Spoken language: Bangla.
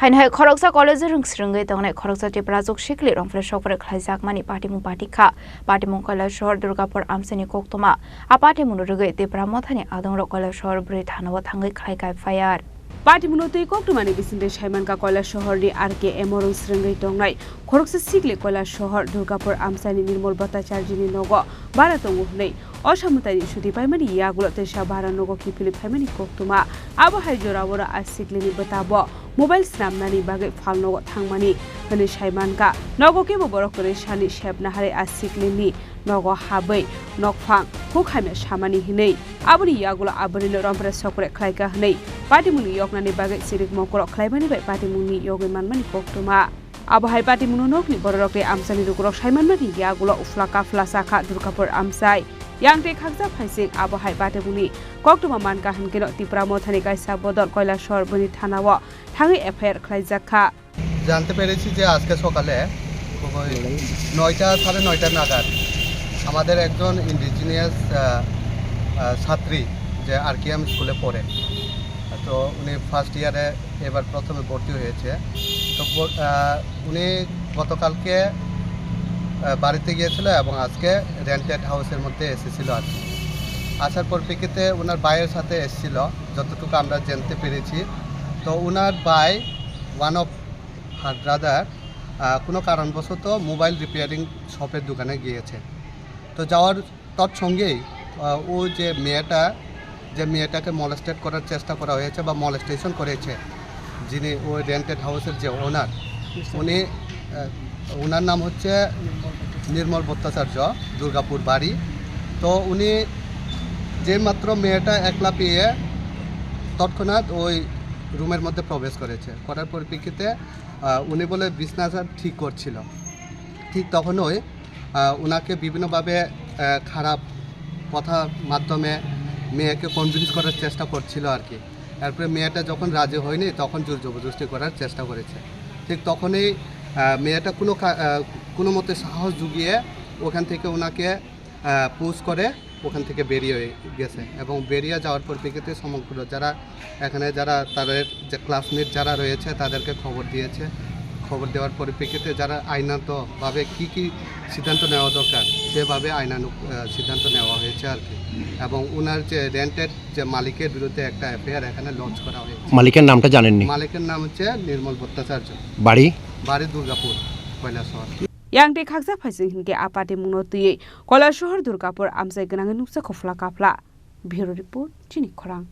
Hainhai Khoroksa College Rungsrungai Tongai Khoroksa Tiprazuk Shikli Romfre Shopre Khlaisak Mani Patimu Patika Patimu Kala Shor Durgapur Amseni Koktoma Apatimu Rugai Tipramothani Adong Kala Shor Brit Hanawa Thangai Khlaikai Fire Patimu Tei Koktomani Bisinde Shaiman Ka Kala Shor Di RK Emorung Srungai Tongai Khoroksa Shikli Kala Shor Durgapur Amsani Nirmol Bhattacharjini Nogo Baratongu Nei অসামতাই সুদি পাইমানি ইয়াগুলোতে সাবারা নগো কিফিলি পাইমানি কোকতুমা আবহাই জোরাবরা আসিকলিনি বতাবো মোবাইল স্নামনানি বাগে ফালনগো থাংমানি হনি সাইমানকা নগোকে ববরকরে সানি শেবনাহারে আসিকলিনি নগো হাबै নকফাং হুখাইমে সামানি হিনেই আবরি ইয়াগুলো আবরিল রমপ্রে সকরে খ্লাইকা হনেই পাটিমুনি ইয়কনানি বাগে সিরিক মকর খ্লাইমানি বাই পাটিমুনি ইয়গে মানমানি কোকতুমা আবহাই পাটিমুনো নকনি বড়রকে আমসানি রুকুরক সাইমানমানি ইয়াগুলো উফলা কাফলা সাখা দুর্গাপুর আমসাই Yang te khakja phaising abahai patebuni koktuma manka hankeno tipramothani kaisa bodol Kailashahar বনি থানাও থাঙ্গি এফআইআর খাইজাখা জানতে পেরেছি যে আজকে সকালে 9টা 9:30 নাগাদ আমাদের একজন ইন্ডিজিনিয়াস ছাত্রী যে আরকেএম স্কুলে পড়ে তো উনি ফার্স্ট ইয়ারে এবার প্রথমে ভর্তি হয়েছে তো উনি গতকালকে বাড়িতে গিয়েছিল এবং আজকে রেন্টেড হাউসের মধ্যে এসেছিল আসার পরিপ্রেক্ষিতে ওনার ভাইয়ের সাথে এসেছিল যতটুকু আমরা জানতে পেরেছি তো ওনার ভাই ওয়ান অফ হার ব্রাদার কোনো কারণবশত মোবাইল রিপেয়ারিং শপের দোকানে গিয়েছে তো যাওয়ার তৎসঙ্গেই ও যে মেয়েটাকে মলেস্টেড করার চেষ্টা করা হয়েছে বা মলেস্টেশন করেছে যিনি ওই রেন্টেড হাউসের যে ওনার উনি ওনার নাম হচ্ছে নির্মল ভট্টাচার্য দুর্গাপুর বাড়ি তো উনি যে মাত্র মেয়েটা একলা পেয়ে তৎক্ষণাৎ ওই রুমের মধ্যে প্রবেশ করার পরিপ্রেক্ষিতে উনি বলে বিছনাটা ঠিক করছিল ঠিক তখনই ওনাকে বিভিন্নভাবে খারাপ কথার মাধ্যমে মেয়েকে কনভিন্স করার চেষ্টা করছিল আর কি এরপরে মেয়েটা যখন রাজি হয়নি তখন জোর জবরদস্তি করার চেষ্টা করেছে ঠিক তখনই মেয়েটা কোনো মতে সাহস জুগিয়ে ওখান থেকে ওনাকে পুশ করে ওখান থেকে বেরিয়ে গেছে এবং বেরিয়ে যাওয়ার পরিপ্রেক্ষিতে সমগ্র যারা তাদের যে ক্লাসমেট যারা রয়েছে তাদেরকে খবর খবর দেওয়ার পরিপ্রেক্ষিতে যারা আইনানুগভাবে কী সিদ্ধান্ত নেওয়া দরকার সেভাবে আইনানুগ সিদ্ধান্ত নেওয়া হয়েছে আর কি এবং ওনার যে রেন্টেড যে মালিকের বিরুদ্ধে একটা এফআইআর এখানে লঞ্চ করা হয়েছে মালিকের নামটা জানেননি মালিকের নাম হচ্ছে নির্মল ভট্টাচার্য বাড়ি Durgapur Kailashahar Yang te khakja phaising hinke apate munotui Kailashahar Durgapur আমসাই গনাং নুকসা খফলা কাফলা ব্যুরো রিপোর্ট চিনি খরাং